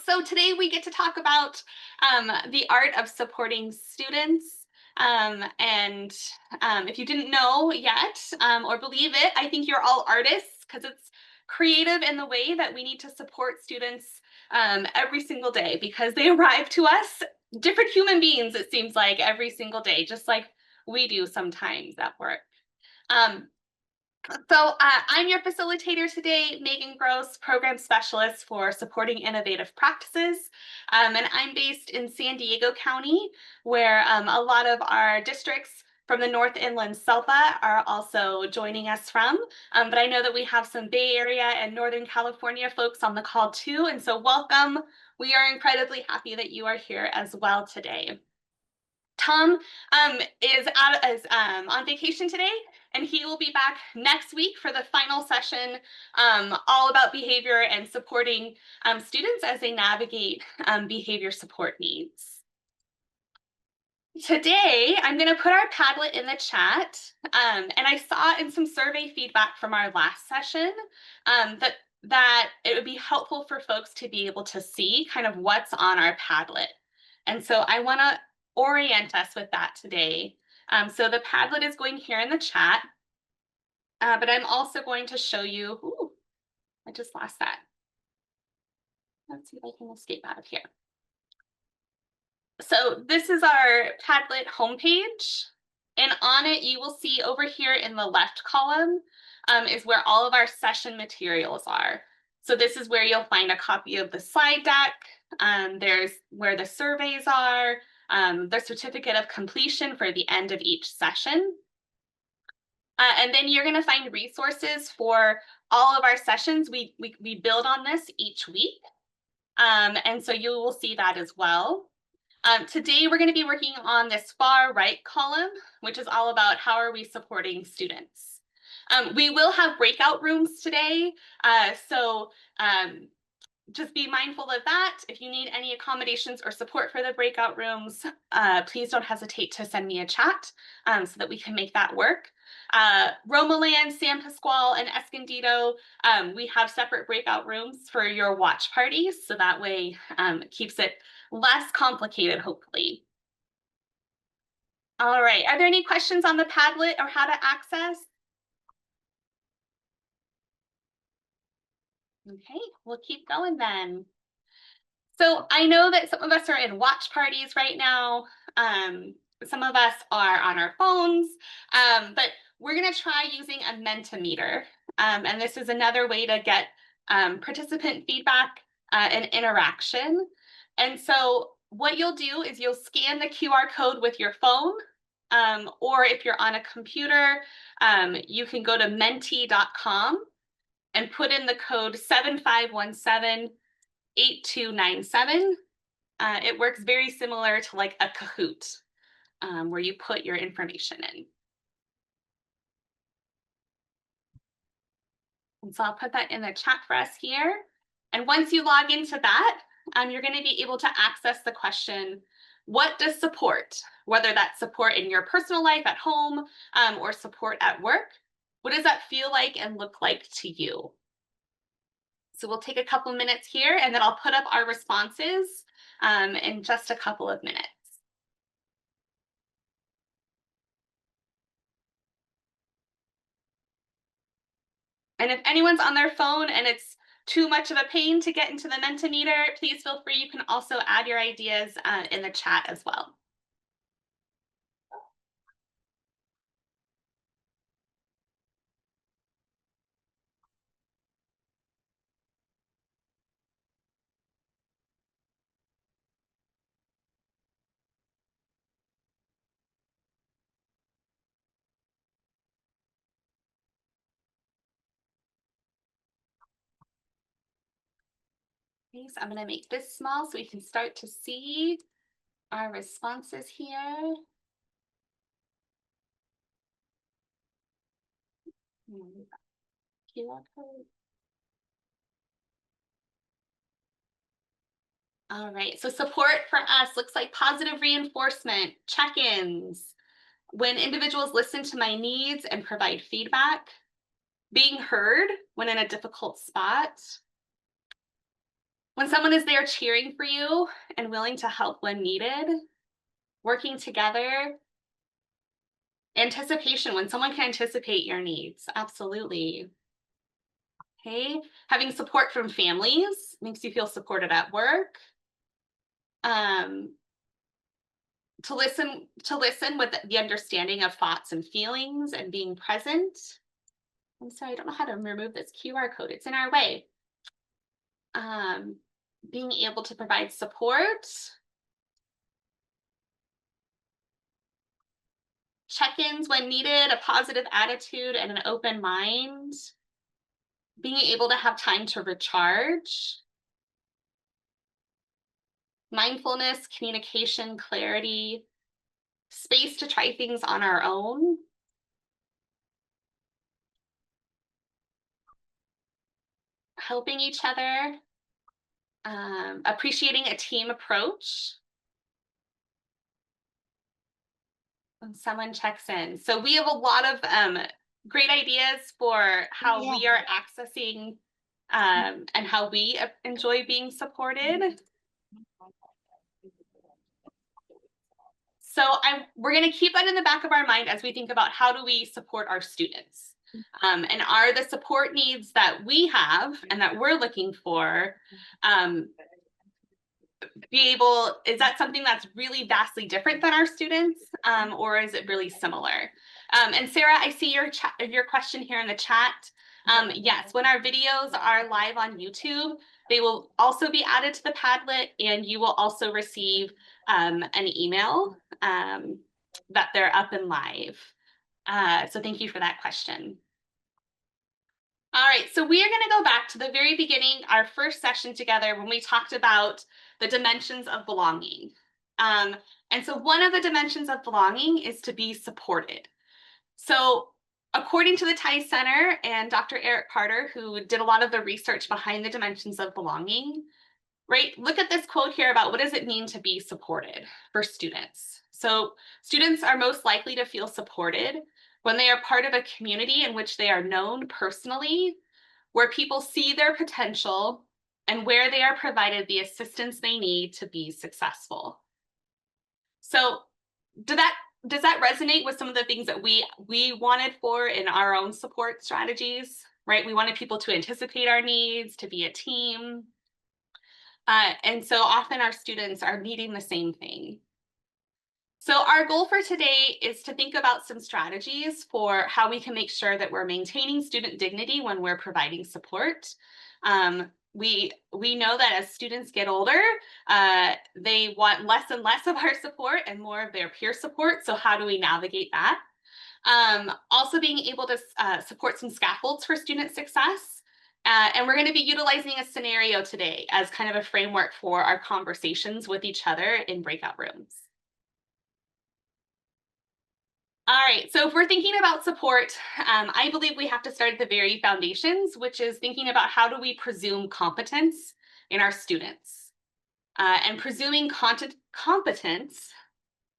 So today we get to talk about the art of supporting students. If you didn't know yet or believe it, I think you're all artists because it's creative in the way that we need to support students every single day because they arrive to us different human beings, it seems like, every single day, just like we do sometimes at work. Um, I'm your facilitator today, Megan Gross, Program Specialist for Supporting Innovative Practices. And I'm based in San Diego County, where a lot of our districts from the North Inland SELPA are also joining us from. But I know that we have some Bay Area and Northern California folks on the call too. And so welcome. We are incredibly happy that you are here as well today. Tom is on vacation today, and he will be back next week for the final session, all about behavior and supporting students as they navigate behavior support needs. Today, I'm going to put our Padlet in the chat, and I saw in some survey feedback from our last session that it would be helpful for folks to be able to see kind of what's on our Padlet. And so I want to orient us with that today. So the Padlet is going here in the chat, but I'm also going to show you, ooh, I just lost that. Let's see if I can escape out of here. So this is our Padlet homepage, and on it you will see over here in the left column is where all of our session materials are. So this is where you'll find a copy of the slide deck. There's where the surveys are, the certificate of completion for the end of each session. And then you're going to find resources for all of our sessions. We build on this each week. And so you will see that as well. Today, we're going to be working on this far right column, which is all about how are we supporting students. We will have breakout rooms today, so just be mindful of that. If you need any accommodations or support for the breakout rooms, please don't hesitate to send me a chat so that we can make that work. Romaland, San Pasqual, and Escondido, we have separate breakout rooms for your watch parties, so that way it keeps it less complicated, hopefully. All right, are there any questions on the Padlet or how to access? Okay, we'll keep going then. So I know that some of us are in watch parties right now. Some of us are on our phones, but we're going to try using a Mentimeter. And this is another way to get participant feedback and interaction. And so what you'll do is you'll scan the QR code with your phone, or if you're on a computer, you can go to menti.com and put in the code 7517-8297. It works very similar to like a Kahoot, where you put your information in. And so I'll put that in the chat for us here. And once you log into that, you're going to be able to access the question, what does support, whether that's support in your personal life at home or support at work, what does that feel like and look like to you? So we'll take a couple minutes here, and then I'll put up our responses in just a couple of minutes. And if anyone's on their phone and it's too much of a pain to get into the Mentimeter, please feel free. You can also add your ideas in the chat as well. Okay, so I'm going to make this small so we can start to see our responses here. QR code. All right, so support for us looks like positive reinforcement, check-ins, when individuals listen to my needs and provide feedback, being heard when in a difficult spot, When someone is there cheering for you and willing to help when needed, working together, anticipation, when someone can anticipate your needs, absolutely. Okay, having support from families makes you feel supported at work. Um, to listen with the understanding of thoughts and feelings and being present. I'm sorry, I don't know how to remove this QR code. It's in our way. Um, being able to provide support, check-ins when needed, a positive attitude and an open mind, being able to have time to recharge, mindfulness, communication, clarity, space to try things on our own, helping each other, appreciating a team approach. When someone checks in. So we have a lot of great ideas for how we are accessing and how we enjoy being supported. So we're going to keep that in the back of our mind as we think about how do we support our students. And are the support needs that we have and that we're looking for is that something that's really vastly different than our students, or is it really similar? And Sarah, I see your question here in the chat. Yes, when our videos are live on YouTube, they will also be added to the Padlet, and you will also receive an email that they're up and live. So thank you for that question. All right, so we are going to go back to the very beginning, our first session together when we talked about the dimensions of belonging. And so one of the dimensions of belonging is to be supported. So according to the TIE Center and Dr. Eric Carter, who did a lot of the research behind the dimensions of belonging, right? Look at this quote here about what does it mean to be supported for students. So students are most likely to feel supported when they are part of a community in which they are known personally, where people see their potential, and where they are provided the assistance they need to be successful. So does that resonate with some of the things that we wanted for in our own support strategies, right? We wanted people to anticipate our needs, to be a team. And so often our students are needing the same thing. So our goal for today is to think about some strategies for how we can make sure that we're maintaining student dignity when we're providing support. We know that as students get older, they want less and less of our support and more of their peer support. So how do we navigate that? Also being able to support some scaffolds for student success. And we're going to be utilizing a scenario today as kind of a framework for our conversations with each other in breakout rooms. All right, so if we're thinking about support, I believe we have to start at the very foundations, which is thinking about how do we presume competence in our students. And presuming competence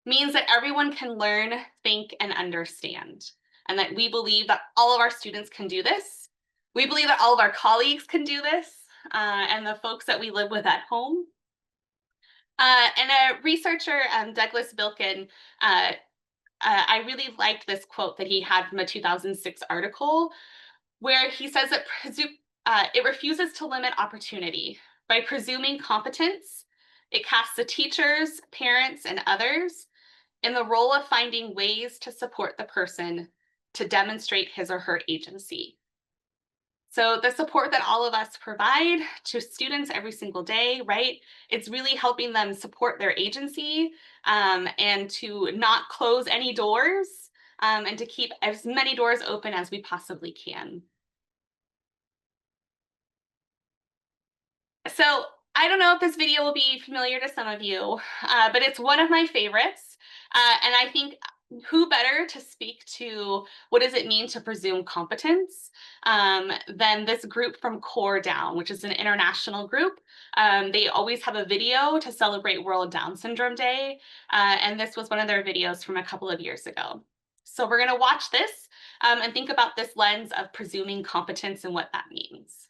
means that everyone can learn, think, and understand, and that we believe that all of our students can do this. We believe that all of our colleagues can do this, and the folks that we live with at home. And a researcher, Douglas Bilkin, I really liked this quote that he had from a 2006 article where he says that it refuses to limit opportunity. By presuming competence, it casts the teachers, parents, and others in the role of finding ways to support the person to demonstrate his or her agency. So the support that all of us provide to students every single day, right? It's really helping them support their agency and to not close any doors and to keep as many doors open as we possibly can. So I don't know if this video will be familiar to some of you, but it's one of my favorites. And I think who better to speak to what does it mean to presume competence than this group from Core Down, which is an international group. They always have a video to celebrate World Down Syndrome Day. And this was one of their videos from a couple of years ago. So we're going to watch this and think about this lens of presuming competence and what that means.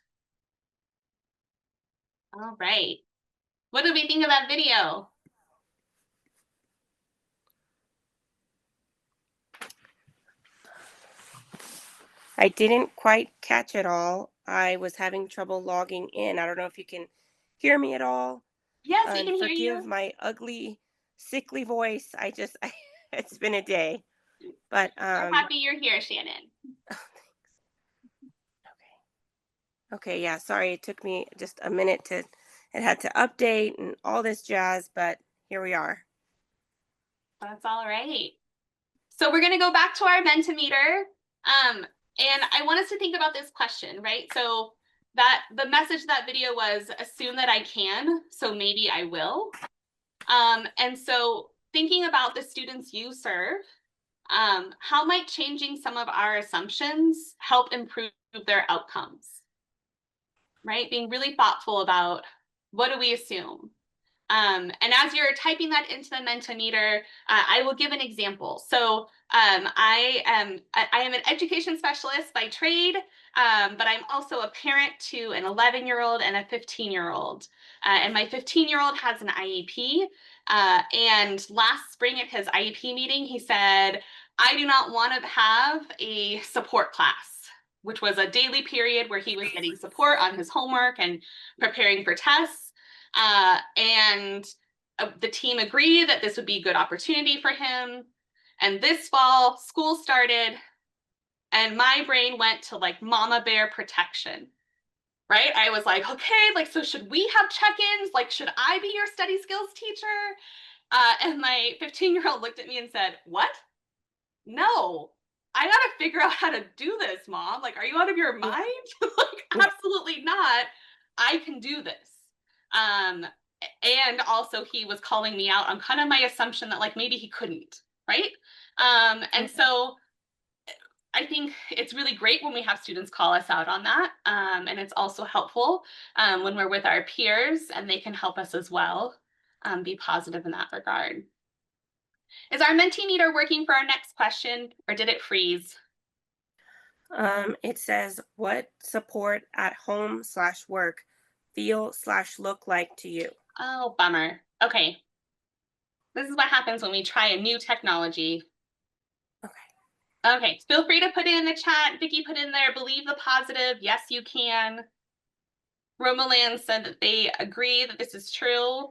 All right. What did we think of that video? I didn't quite catch it all. I was having trouble logging in. I don't know if you can hear me at all. Yes, we And can hear forgive you. my ugly, sickly voice. It's been a day. But We're happy you're here, Shannon. okay, yeah, sorry. It took me just a minute to it had to update and all this jazz, but here we are. That's all right. So we're going to go back to our Mentimeter. And I want us to think about this question, right? So that the message of that video was assume that I can, so maybe I will. And so thinking about the students you serve, how might changing some of our assumptions help improve their outcomes, right? Being really thoughtful about what do we assume? And as you're typing that into the Mentimeter, I will give an example. So I am an education specialist by trade, but I'm also a parent to an 11-year-old and a 15-year-old. And my 15-year-old has an IEP. And last spring at his IEP meeting, he said, I do not want to have a support class, which was a daily period where he was getting support on his homework and preparing for tests. And the team agreed that this would be a good opportunity for him. And this fall, school started, and my brain went to like mama bear protection, right? I was like, okay, like, so should we have check-ins? Like, should I be your study skills teacher? And my 15-year-old looked at me and said, what? No, I gotta figure out how to do this, mom. Like, are you out of your mind? Like, absolutely not. I can do this. Um, and also he was calling me out on kind of my assumption that like maybe he couldn't, right? And so I think it's really great when we have students call us out on that. And it's also helpful when we're with our peers and they can help us as well be positive in that regard. Is our Mentimeter working for our next question, or did it freeze? It says, what support at home/work feel/look like to you? Oh, bummer. Okay. This is what happens when we try a new technology. Okay. Okay, feel free to put it in the chat. Vicki put in there, believe the positive. Yes, you can. Romaland said that they agree that this is true.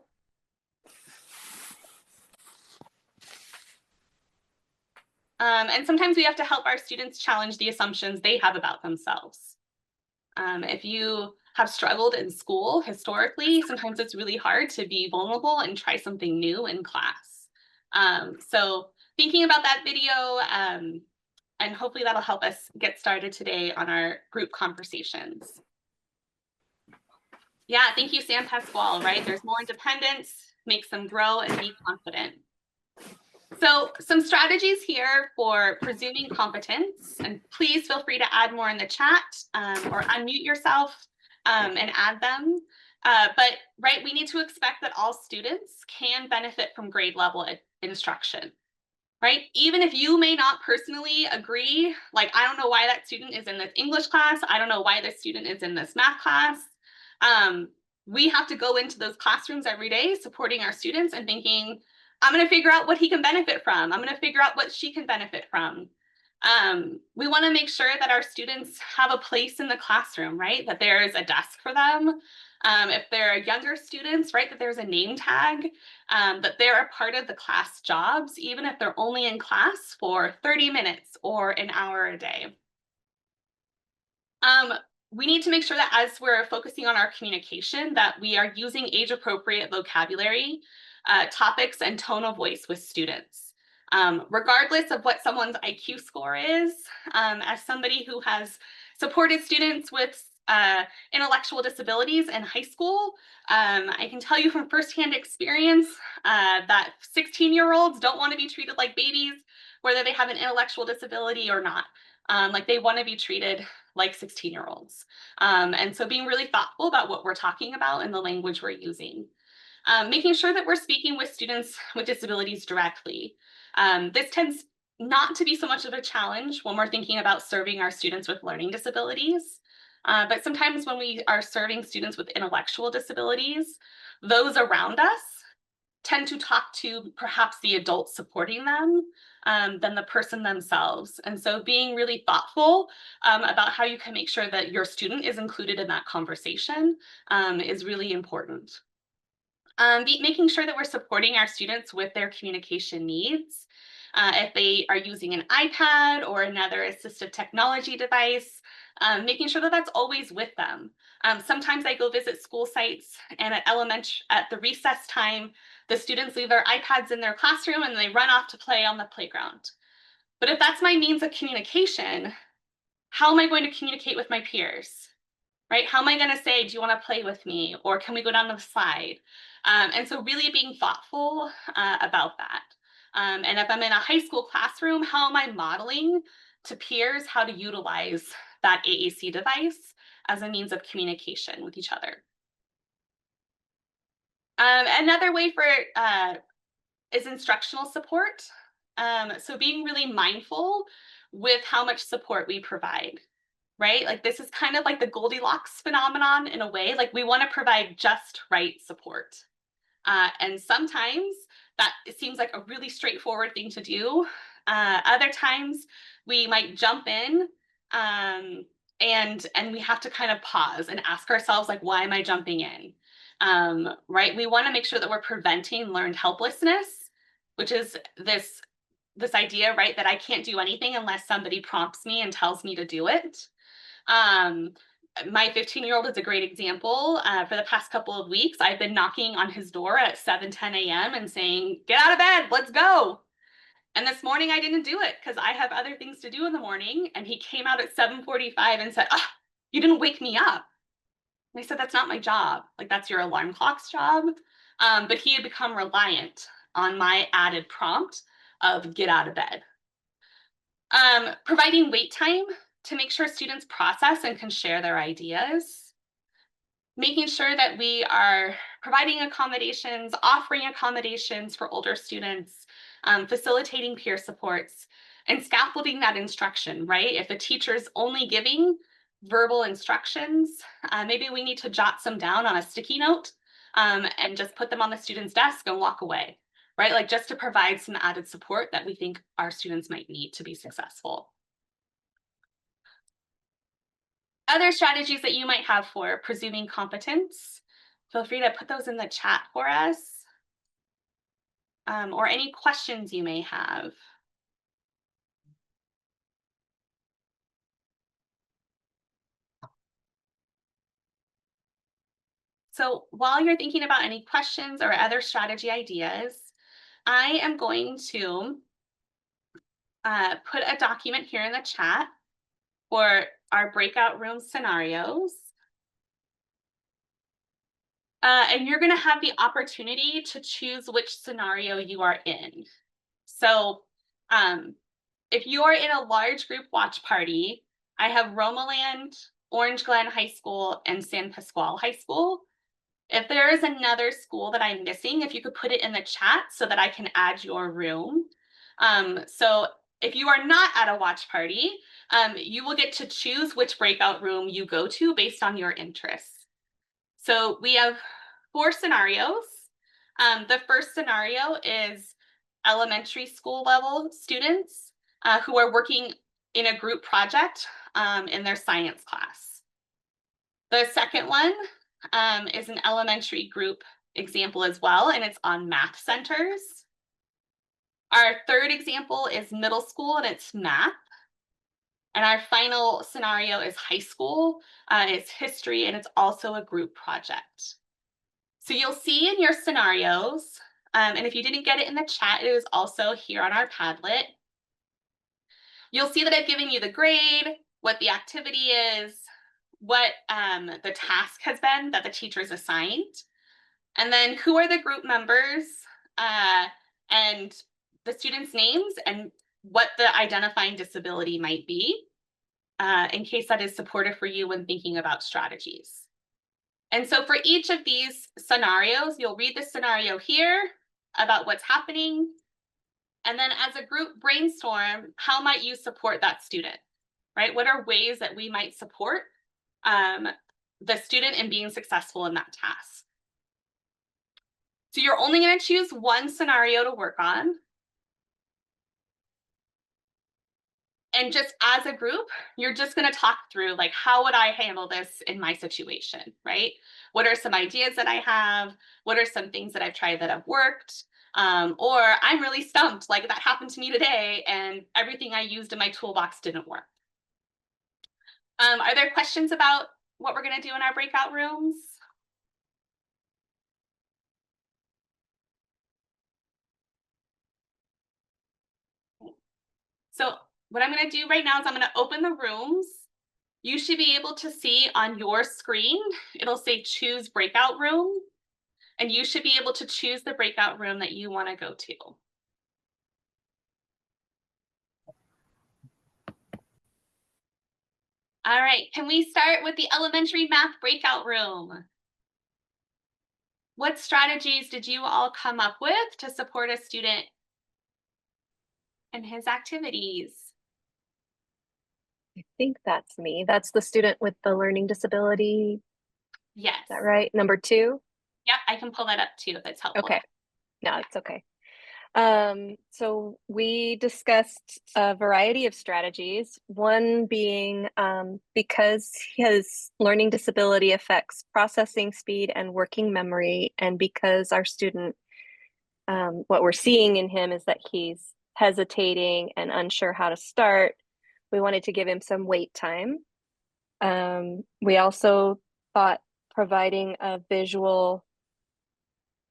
And sometimes we have to help our students challenge the assumptions they have about themselves. If you have struggled in school historically, sometimes it's really hard to be vulnerable and try something new in class. So thinking about that video, and hopefully that'll help us get started today on our group conversations. Yeah, thank you, Sam Pasquale, right? There's more independence, makes them grow and be confident. So some strategies here for presuming competence, and please feel free to add more in the chat or unmute yourself and add them. But right, we need to expect that all students can benefit from grade level instruction, right? Even if you may not personally agree, like, I don't know why that student is in this English class. I don't know why this student is in this math class. We have to go into those classrooms every day supporting our students and thinking, I'm going to figure out what he can benefit from. I'm going to figure out what she can benefit from. We want to make sure that our students have a place in the classroom, right? That there's a desk for them. If they're younger students, right, that there's a name tag, that they're a part of the class jobs, even if they're only in class for 30 minutes or an hour a day. We need to make sure that as we're focusing on our communication, that we are using age-appropriate vocabulary, topics, and tone of voice with students. Regardless of what someone's IQ score is, as somebody who has supported students with intellectual disabilities in high school, I can tell you from firsthand experience that 16-year-olds don't want to be treated like babies, whether they have an intellectual disability or not. Like they want to be treated like 16-year-olds. And so being really thoughtful about what we're talking about and the language we're using. Making sure that we're speaking with students with disabilities directly. This tends not to be so much of a challenge when we're thinking about serving our students with learning disabilities. But sometimes when we are serving students with intellectual disabilities, those around us tend to talk to perhaps the adult supporting them than the person themselves. And so being really thoughtful about how you can make sure that your student is included in that conversation is really important. Making sure that we're supporting our students with their communication needs. If they are using an iPad or another assistive technology device, making sure that that's always with them. Sometimes I go visit school sites and at the recess time, the students leave their iPads in their classroom and they run off to play on the playground. But if that's my means of communication, how am I going to communicate with my peers? Right? How am I going to say, do you want to play with me? Or can we go down to the slide? And so really being thoughtful about that. And if I'm in a high school classroom, how am I modeling to peers how to utilize that AAC device as a means of communication with each other? Another way for is instructional support. So being really mindful with how much support we provide, right? Like this is kind of like the Goldilocks phenomenon in a way. Like we want to provide just right support. And sometimes that it seems like a really straightforward thing to do. Other times we might jump in and we have to kind of pause and ask ourselves like, why am I jumping in? Right? We want to make sure that we're preventing learned helplessness, which is this idea, right, that I can't do anything unless somebody prompts me and tells me to do it. Um, my 15-year-old is a great example. For the past couple of weeks, I've been knocking on his door at 7:10 a.m. and saying, get out of bed, let's go. And this morning I didn't do it because I have other things to do in the morning. And he came out at 7:45 and said, you didn't wake me up. And I said, that's not my job. Like, that's your alarm clock's job. But he had become reliant on my added prompt of get out of bed. Providing wait time to make sure students process and can share their ideas. Making sure that we are providing accommodations, offering accommodations for older students, facilitating peer supports, and scaffolding that instruction, right? If a teacher's only giving verbal instructions, maybe we need to jot some down on a sticky note and just put them on the student's desk and walk away, right? Like just to provide some added support that we think our students might need to be successful. Other strategies that you might have for presuming competence, feel free to put those in the chat for us, or any questions you may have. So while you're thinking about any questions or other strategy ideas, I am going to put a document here in the chat for our breakout room scenarios. And you're going to have the opportunity to choose which scenario you are in. So if you are in a large group watch party, I have Romaland, Orange Glen High School, and San Pasqual High School. If there is another school that I'm missing, if you could put it in the chat so that I can add your room. So if you are not at a watch party, you will get to choose which breakout room you go to based on your interests. So we have 4 scenarios. The first scenario is elementary school level students who are working in a group project in their science class. The second one is an elementary group example as well, and it's on math centers. Our third example is middle school, and it's math. And our final scenario is high school. It's history, and it's also a group project. So you'll see in your scenarios, and if you didn't get it in the chat, it is also here on our Padlet. You'll see that I've given you the grade, what the activity is, what the task has been that the teacher's assigned, and then who are the group members and the students' names and what the identifying disability might be, in case that is supportive for you when thinking about strategies. And so for each of these scenarios, you'll read the scenario here about what's happening. And then as a group brainstorm, how might you support that student, right? What are ways that we might support the student in being successful in that task. So you're only going to choose one scenario to work on. And just as a group, you're just going to talk through, like, how would I handle this in my situation, right? What are some ideas that I have? What are some things that I've tried that have worked? Or I'm really stumped, like that happened to me today, and everything I used in my toolbox didn't work. Are there questions about what we're going to do in our breakout rooms? So what I'm going to do right now is I'm going to open the rooms. You should be able to see on your screen, it'll say choose breakout room, and you should be able to choose the breakout room that you want to go to. All right, can we start with the elementary math breakout room? What strategies did you all come up with to support a student and his activities? I think that's me. That's the student with the learning disability. Yes. Is that right? Number 2? Yep, I can pull that up too if it's helpful. Okay. No, it's okay. So we discussed a variety of strategies, one being because his learning disability affects processing speed and working memory, and because our student, what we're seeing in him is that he's hesitating and unsure how to start, we wanted to give him some wait time. We also thought providing a visual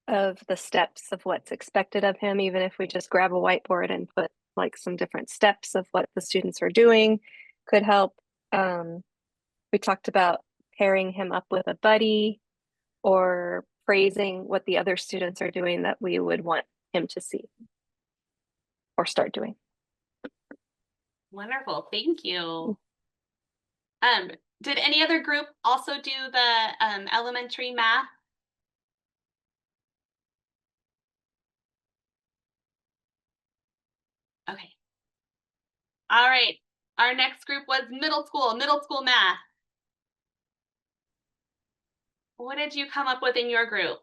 of the steps of what's expected of him, even if we just grab a whiteboard and put like some different steps of what the students are doing, could help. We talked about pairing him up with a buddy or praising what the other students are doing that we would want him to see or start doing. Wonderful, thank you. Did any other group also do the elementary math? Okay. All right, our next group was middle school math. What did you come up with in your group?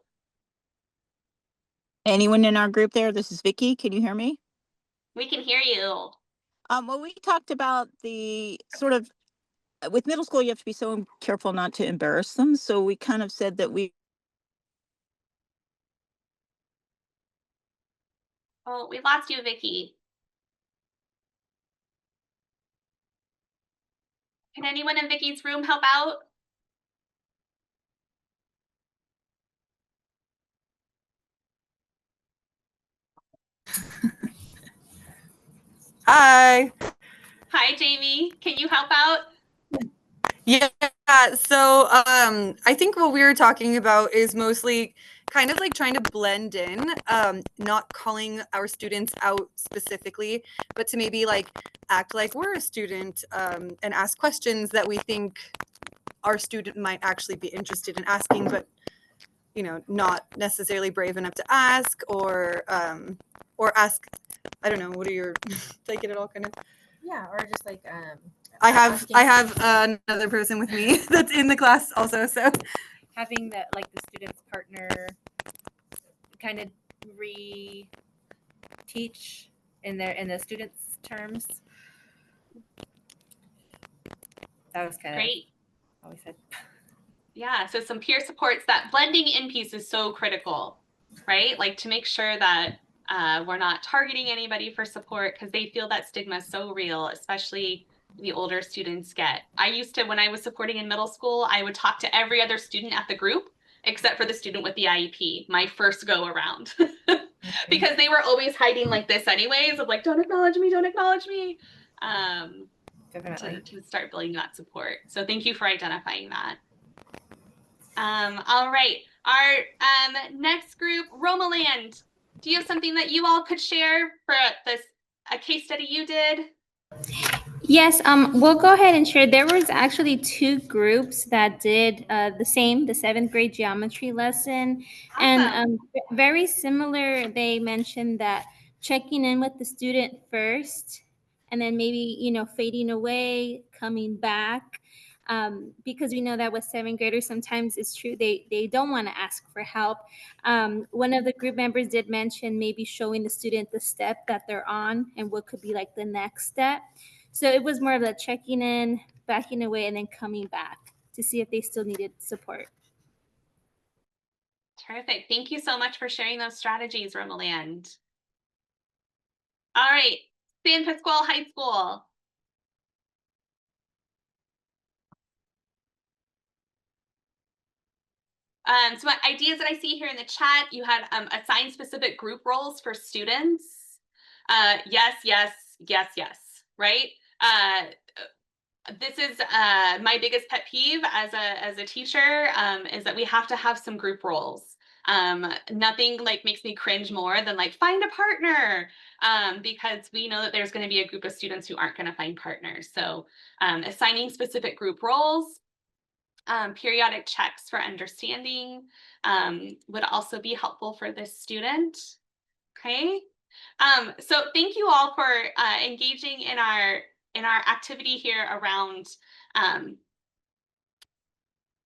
Anyone in our group there? This is Vicky. Can you hear me? We can hear you. Well, we talked about the sort of with middle school, you have to be so careful not to embarrass them. So we kind of said that Oh, we lost you, Vicky. Can anyone in Vicky's room help out? Hi. Hi, Jamie. Can you help out? Yeah, so I think what we were talking about is mostly kind of like trying to blend in, not calling our students out specifically, but to maybe like act like we're a student and ask questions that we think our student might actually be interested in asking, but you know, not necessarily brave enough to ask or ask. I don't know. What are your? Did I get it all kind of? Yeah, or just like I have another person with me that's in the class also. So having the student's partner kind of re-teach in the students' terms. That was kind of Great. always said. Yeah, so some peer supports. That blending in piece is so critical, right? Like to make sure that we're not targeting anybody for support because they feel that stigma is so real, especially the older students get. I used to, when I was supporting in middle school, I would talk to every other student at the group except for the student with the IEP, my first go around. Because they were always hiding like this anyways, of like, don't acknowledge me, don't acknowledge me. Definitely. To start building that support. So thank you for identifying that. All right, our next group, Romaland. Do you have something that you all could share for a case study you did? Yes, we'll go ahead and share. There was actually 2 groups that did the 7th grade geometry lesson. Awesome. And very similar, they mentioned that checking in with the student first, and then maybe, fading away, coming back. because we know that with seventh graders, sometimes it's true, they don't want to ask for help. One of the group members did mention maybe showing the student the step that they're on and what could be like the next step. So it was more of a checking in, backing away, and then coming back to see if they still needed support. Terrific. Thank you so much for sharing those strategies, Romaland. All right, San Pasqual High School. So what ideas that I see here in the chat, you had assigned specific group roles for students. Yes, yes, yes, yes, right? This is my biggest pet peeve as a teacher, is that we have to have some group roles. Nothing like makes me cringe more than like find a partner, because we know that there's going to be a group of students who aren't going to find partners. So assigning specific group roles, periodic checks for understanding would also be helpful for this student. Okay. So thank you all for engaging in our activity here around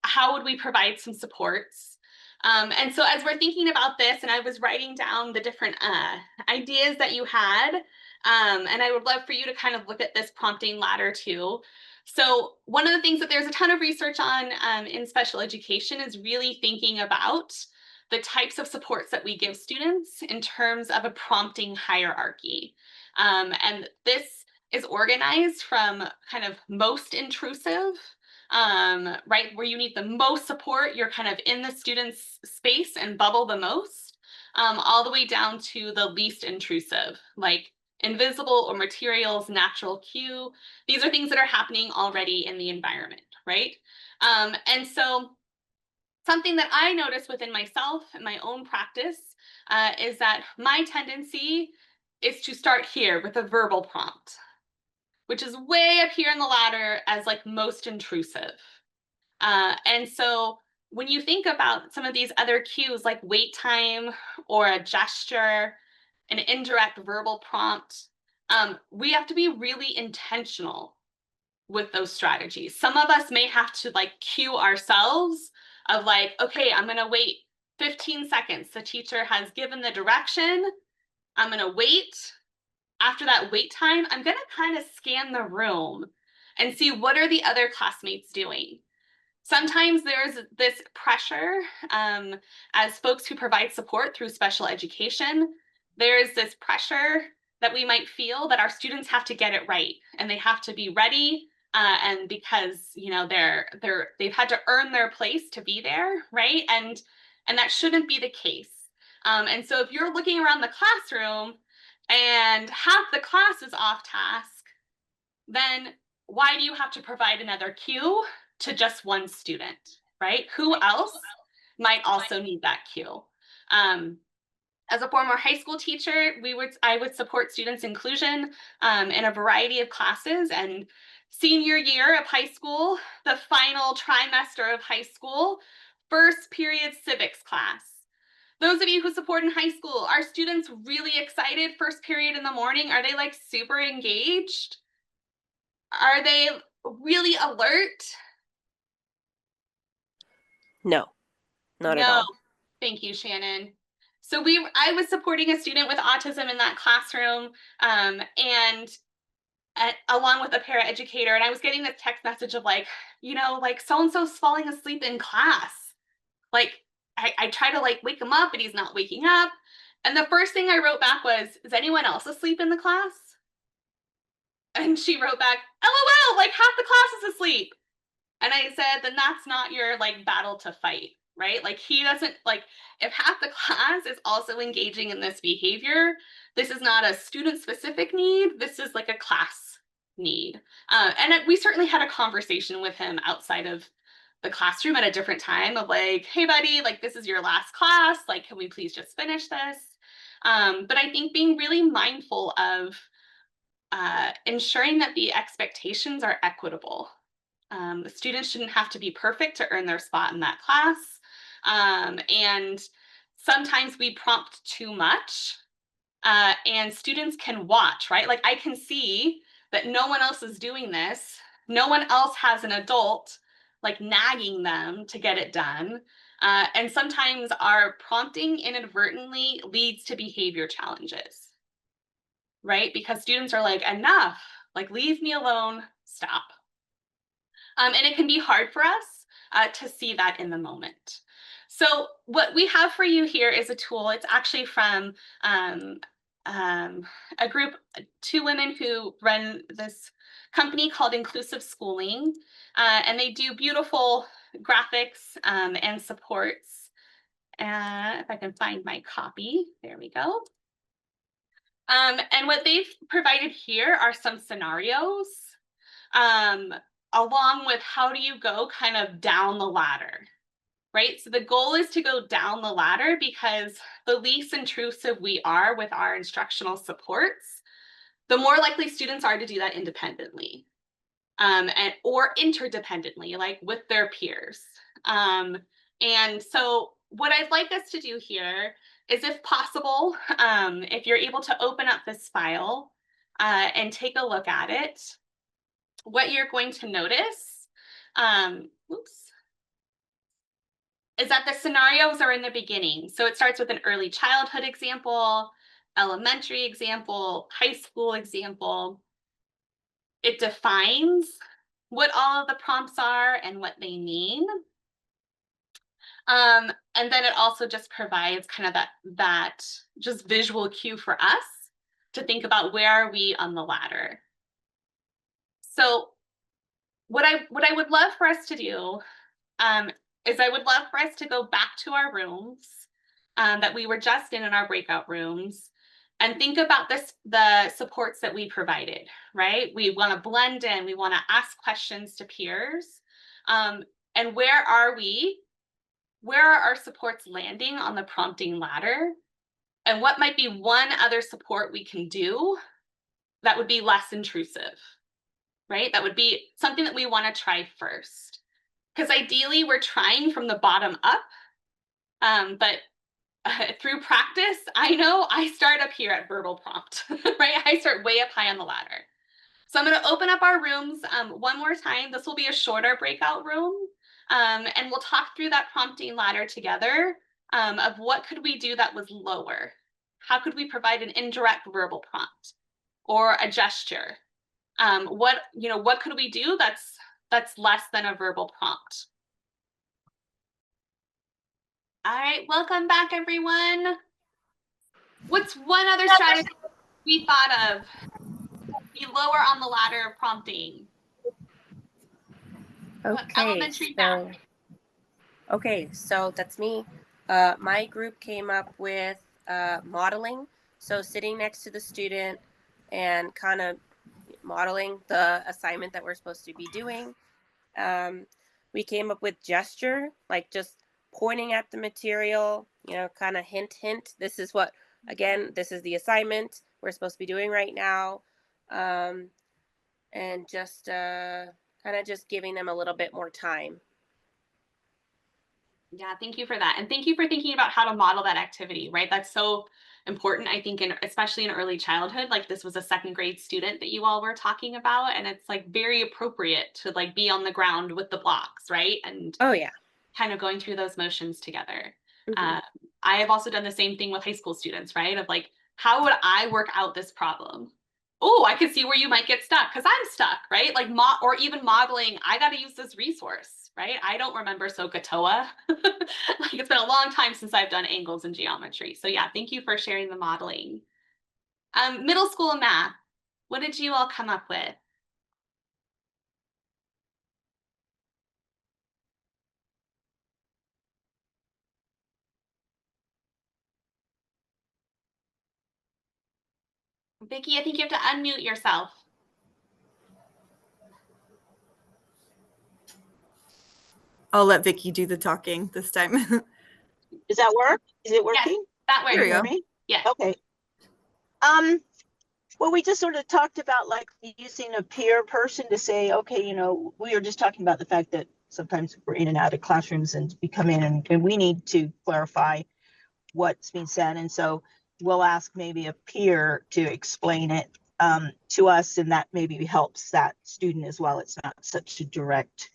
how would we provide some supports. And so as we're thinking about this, and I was writing down the different ideas that you had, and I would love for you to kind of look at this prompting ladder too. So one of the things that there's a ton of research on in special education is really thinking about the types of supports that we give students in terms of a prompting hierarchy. And this is organized from kind of most intrusive, right, where you need the most support, you're kind of in the student's space and bubble the most, all the way down to the least intrusive, like invisible or materials, natural cue. These are things that are happening already in the environment, right? And so something that I notice within myself and my own practice is that my tendency is to start here with a verbal prompt, which is way up here in the ladder as like most intrusive. And so when you think about some of these other cues like wait time or a gesture, an indirect verbal prompt, we have to be really intentional with those strategies. Some of us may have to like cue ourselves of like, okay, I'm going to wait 15 seconds. The teacher has given the direction. I'm going to wait. After that wait time, I'm going to kind of scan the room and see what are the other classmates doing. Sometimes there's this pressure as folks who provide support through special education. There's this pressure that we might feel that our students have to get it right and they have to be ready, and because you know they've had to earn their place to be there, right? And that shouldn't be the case. And so if you're looking around the classroom and half the class is off task, then why do you have to provide another cue to just one student, right? Who else might also need that cue? As a former high school teacher, I would support students' inclusion in a variety of classes. And senior year of high school, the final trimester of high school, first period civics class. Those of you who support in high school, are students really excited first period in the morning? Are they like super engaged? Are they really alert? No, not at No. all. Thank you, Shannon. So I was supporting a student with autism in that classroom, and along with a paraeducator, and I was getting this text message of like, you know, like so-and-so's falling asleep in class. Like I try to like wake him up, but he's not waking up. And the first thing I wrote back was, is anyone else asleep in the class? And she wrote back, LOL, like half the class is asleep. And I said, then that's not your like battle to fight, right? Like he doesn't like, if half the class is also engaging in this behavior, this is not a student specific need. This is like a class need. And we certainly had a conversation with him outside of the classroom at a different time of like, hey buddy, like this is your last class. Like, can we please just finish this? But I think being really mindful of ensuring that the expectations are equitable. The students shouldn't have to be perfect to earn their spot in that class. And sometimes we prompt too much, and students can watch, right? Like I can see that no one else is doing this, No one else has an adult like nagging them to get it done. And sometimes our prompting inadvertently leads to behavior challenges, right? Because students are like, enough, like, leave me alone, stop. And it can be hard for us to see that in the moment. So what we have for you here is a tool. It's actually from a group, 2 women who run this company called Inclusive Schooling, and they do beautiful graphics and supports. If I can find my copy, there we go. And what they've provided here are some scenarios, along with how do you go kind of down the ladder, right? So the goal is to go down the ladder, because the least intrusive we are with our instructional supports, the more likely students are to do that independently, or interdependently, like with their peers. And so what I'd like us to do here is, if possible, if you're able to open up this file and take a look at it, what you're going to notice, is that the scenarios are in the beginning. So it starts with an early childhood example, elementary example, high school example. It defines what all of the prompts are and what they mean. And then it also just provides kind of that just visual cue for us to think about, where are we on the ladder. So what I would love for us to do is, I would love for us to go back to our rooms that we were just in our breakout rooms, and think about the supports that we provided, right? We want to blend in, we want to ask questions to peers. And where are we? Where are our supports landing on the prompting ladder? And what might be one other support we can do that would be less intrusive, right? That would be something that we want to try first. Because ideally, we're trying from the bottom up, but through practice, I know I start up here at verbal prompt, right? I start way up high on the ladder. So I'm going to open up our rooms one more time. This will be a shorter breakout room, and we'll talk through that prompting ladder together, of what could we do that was lower? How could we provide an indirect verbal prompt or a gesture? What could we do that's less than a verbal prompt? All right, welcome back, everyone. What's one other strategy we thought of to be lower on the ladder of prompting? Elementary math. Okay, so that's me. My group came up with modeling. So sitting next to the student and kind of modeling the assignment that we're supposed to be doing. We came up with gesture, like just pointing at the material, kind of hint, hint. This is what, again, this is the assignment we're supposed to be doing right now. And just kind of just giving them a little bit more time. Yeah, thank you for that. And thank you for thinking about how to model that activity, right? That's so important, I think, especially in early childhood. Like, this was a 2nd grade student that you all were talking about, and it's like very appropriate to like be on the ground with the blocks, right? And oh yeah, kind of going through those motions together. Mm-hmm. I have also done the same thing with high school students, right? Of like, how would I work out this problem? Oh, I could see where you might get stuck, because I'm stuck, right? Like, or even modeling, I got to use this resource, right? I don't remember SOHCAHTOA. Like, it's been a long time since I've done angles in geometry. So yeah, thank you for sharing the modeling. Middle school math, what did you all come up with? Vicki, I think you have to unmute yourself. I'll let Vicki do the talking this time. Does that work? Is it working? Yes, that works. There you go. Me? Yeah. Okay. Well, we just sort of talked about like using a peer person to say, okay, we were just talking about the fact that sometimes we're in and out of classrooms and we come in and we need to clarify what's being said. And so we'll ask maybe a peer to explain it to us, and that maybe helps that student as well. It's not such a direct,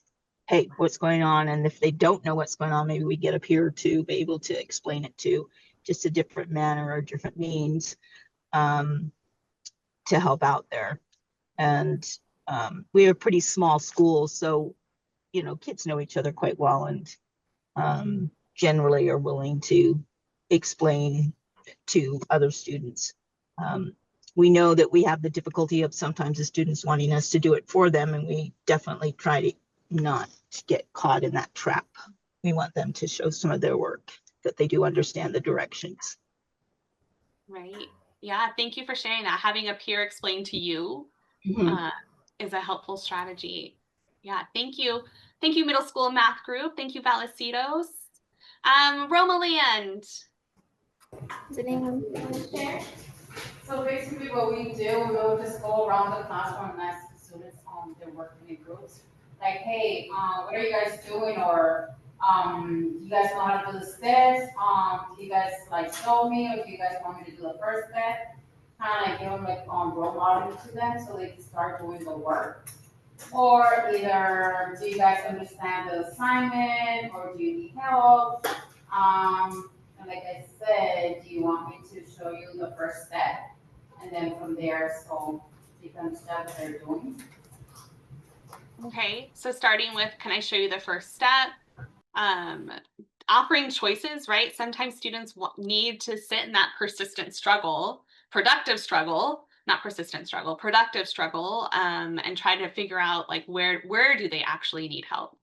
hey, what's going on? And if they don't know what's going on, maybe we get a peer to be able to explain it to just a different manner or different means to help out there. And we are a pretty small school, so kids know each other quite well, and generally are willing to explain to other students. We know that we have the difficulty of sometimes the students wanting us to do it for them, and we definitely try to not get caught in that trap. We want them to show some of their work, that they do understand the directions. Right. Yeah. Thank you for sharing that. Having a peer explain to you is a helpful strategy. Yeah. Thank you. Thank you, middle school math group. Thank you, Valicitos. Romalie and So basically what we do, we will just go around the classroom and ask the students they're working in groups. Like, hey, what are you guys doing? Or do you guys know how to do the steps? Do you guys like show me, or do you guys want me to do the first step? Kind of like give them like role modeling to them so they can start doing the work. Or either do you guys understand the assignment, or do you need help? And like I said, do you want me to show you the first step? And then from there, so you can understand what they're doing. Okay, so starting with, can I show you the first step? Offering choices, right? Sometimes students need to sit in that persistent struggle, productive struggle, not persistent struggle, productive struggle, and try to figure out like where do they actually need help.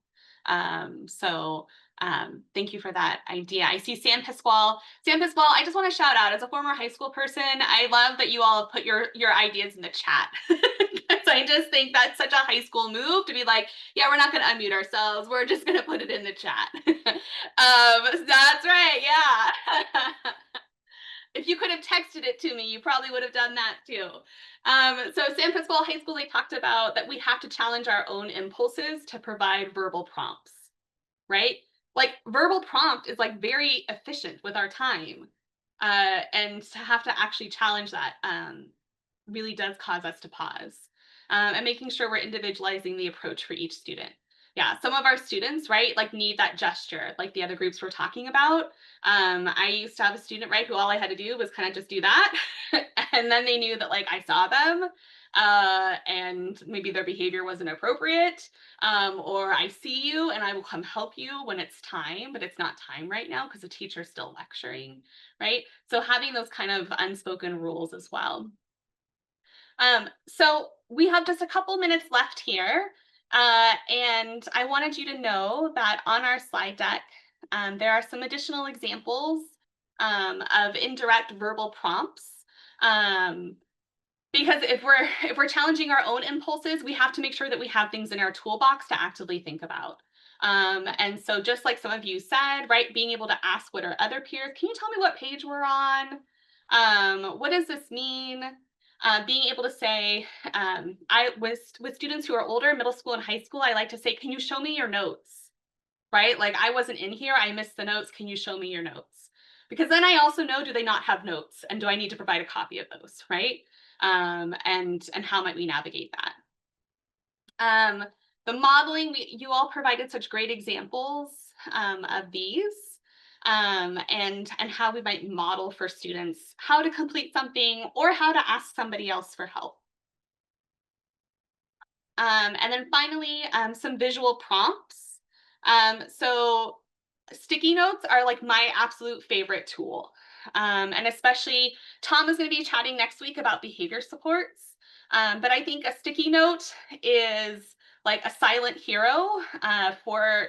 Thank you for that idea. I see Sam Pasquale. Sam Pasquale, I just want to shout out, as a former high school person, I love that you all put your ideas in the chat. I just think that's such a high school move to be like, yeah, we're not going to unmute ourselves. We're just going to put it in the chat. That's right. Yeah. If you could have texted it to me, you probably would have done that too. So San Pasquale High School, they talked about that we have to challenge our own impulses to provide verbal prompts, right? Like verbal prompt is like very efficient with our time. And to have to actually challenge that really does cause us to pause. And making sure we're individualizing the approach for each student. Yeah, some of our students, right, like need that gesture, like the other groups we're talking about. I used to have a student, right, who all I had to do was kind of just do that. And then they knew that like I saw them and maybe their behavior wasn't appropriate, or I see you and I will come help you when it's time, but it's not time right now because the teacher's still lecturing, right? So having those kind of unspoken rules as well. So we have just a couple minutes left here, and I wanted you to know that on our slide deck, there are some additional examples of indirect verbal prompts. Because if we're challenging our own impulses, we have to make sure that we have things in our toolbox to actively think about. And so just like some of you said, right, being able to ask what are other peers, can you tell me what page we're on? What does this mean? Being able to say, with students who are older, middle school and high school, I like to say, can you show me your notes? Right? Like I wasn't in here, I missed the notes. Can you show me your notes? Because then I also know, do they not have notes? And do I need to provide a copy of those, right? And how might we navigate that? The modeling, you all provided such great examples of these. And how we might model for students how to complete something or how to ask somebody else for help. And then finally, some visual prompts. So sticky notes are like my absolute favorite tool. And especially Tom is going to be chatting next week about behavior supports. But I think a sticky note is like a silent hero for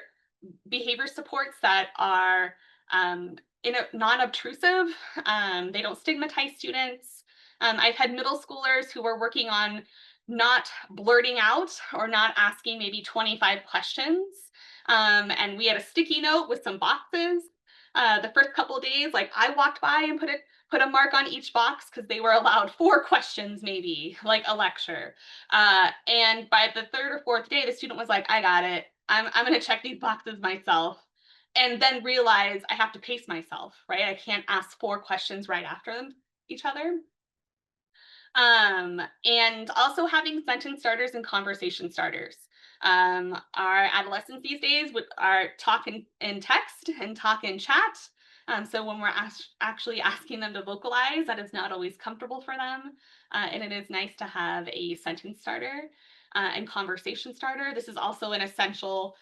behavior supports that are non-obtrusive. They don't stigmatize students. I've had middle schoolers who were working on not blurting out or not asking maybe 25 questions. And we had a sticky note with some boxes. The first couple of days, like I walked by and put a mark on each box because they were allowed 4 questions, maybe like a lecture. And by the 3rd or 4th day, the student was like, I got it. I'm going to check these boxes myself. And then realize I have to pace myself, right? I can't ask 4 questions right after each other. And also having sentence starters and conversation starters. Our adolescents these days are talk in text and talk in chat. So when we're actually asking them to vocalize, that is not always comfortable for them. And it is nice to have a sentence starter and conversation starter. This is also an essential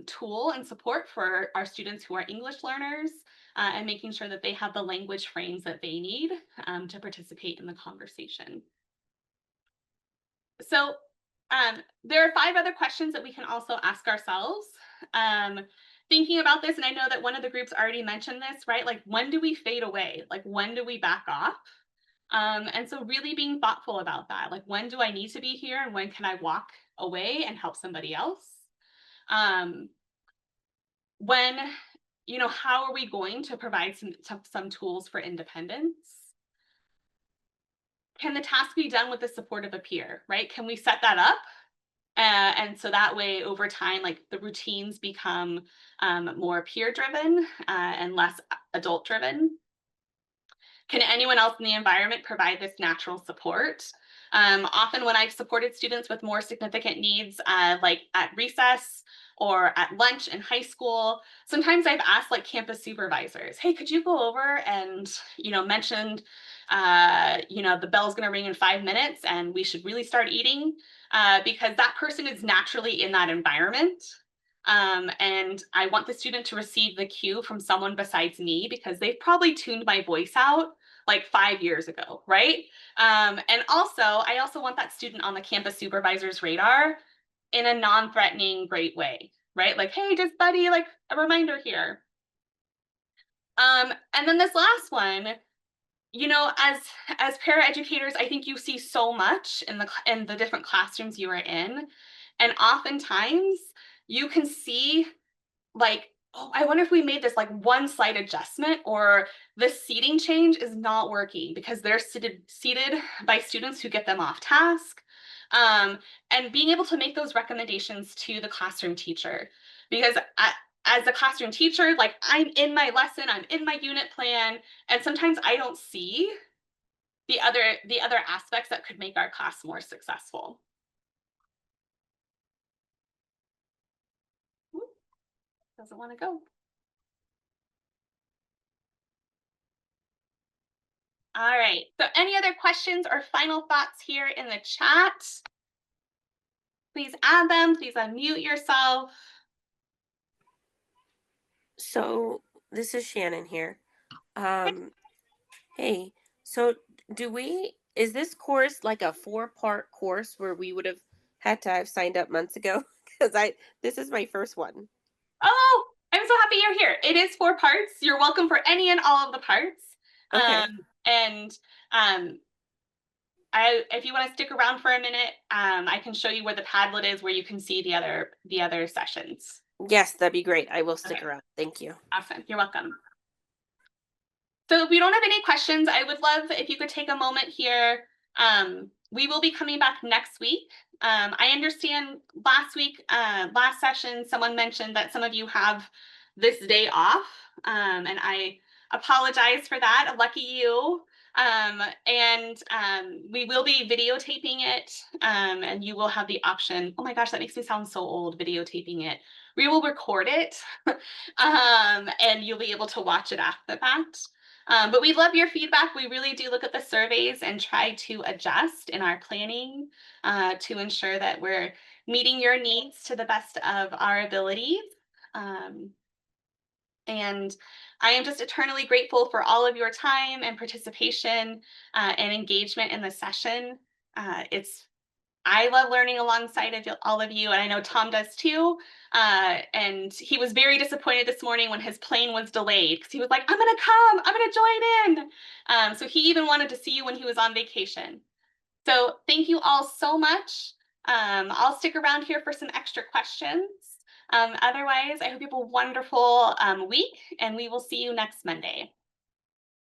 tool and support for our students who are English learners and making sure that they have the language frames that they need to participate in the conversation. So there are 5 other questions that we can also ask ourselves. Thinking about this, and I know that one of the groups already mentioned this, right? Like, when do we fade away? Like, when do we back off? And so really being thoughtful about that. Like, when do I need to be here and when can I walk away and help somebody else? When, how are we going to provide some tools for independence? Can the task be done with the support of a peer, right? Can we set that up? And so that way, over time, like the routines become more peer driven and less adult driven. Can anyone else in the environment provide this natural support? Often when I've supported students with more significant needs, like at recess or at lunch in high school, sometimes I've asked like campus supervisors, hey, could you go over and, mention, the bell's gonna ring in 5 minutes and we should really start eating because that person is naturally in that environment. And I want the student to receive the cue from someone besides me because they've probably tuned my voice out like 5 years ago, right? And also, I also want that student on the campus supervisor's radar in a non-threatening, great way, right? Like, hey, just buddy, like a reminder here. And then this last one, as paraeducators, I think you see so much in the different classrooms you are in, and oftentimes you can see like, oh, I wonder if we made this like one slight adjustment or the seating change is not working because they're seated by students who get them off task. And being able to make those recommendations to the classroom teacher, because as a classroom teacher, like I'm in my lesson, I'm in my unit plan, and sometimes I don't see the other aspects that could make our class more successful. Doesn't want to go. All right, so any other questions or final thoughts here in the chat? Please add them, please unmute yourself. So this is Shannon here. Hey, so is this course like a 4-part course where we would have had to have signed up months ago? Because this is my first one. Oh, I'm so happy you're here. It is 4 parts. You're welcome for any and all of the parts. Okay. If you want to stick around for a minute, I can show you where the Padlet is, where you can see the other sessions. Yes, that'd be great. I will stick around. Thank you. Awesome. You're welcome. So if we don't have any questions, I would love if you could take a moment here. We will be coming back next week. I understand last session, someone mentioned that some of you have this day off, and I apologize for that. Lucky you. We will be videotaping it, and you will have the option. Oh my gosh, that makes me sound so old, videotaping it. We will record it, and you'll be able to watch it after the fact. But we love your feedback. We really do look at the surveys and try to adjust in our planning to ensure that we're meeting your needs to the best of our abilities. And I am just eternally grateful for all of your time and participation and engagement in the session. I love learning alongside of all of you, and I know Tom does too. And he was very disappointed this morning when his plane was delayed because he was like, I'm gonna come, I'm gonna join in. So he even wanted to see you when he was on vacation. So thank you all so much. I'll stick around here for some extra questions. Otherwise, I hope you have a wonderful week, and we will see you next Monday.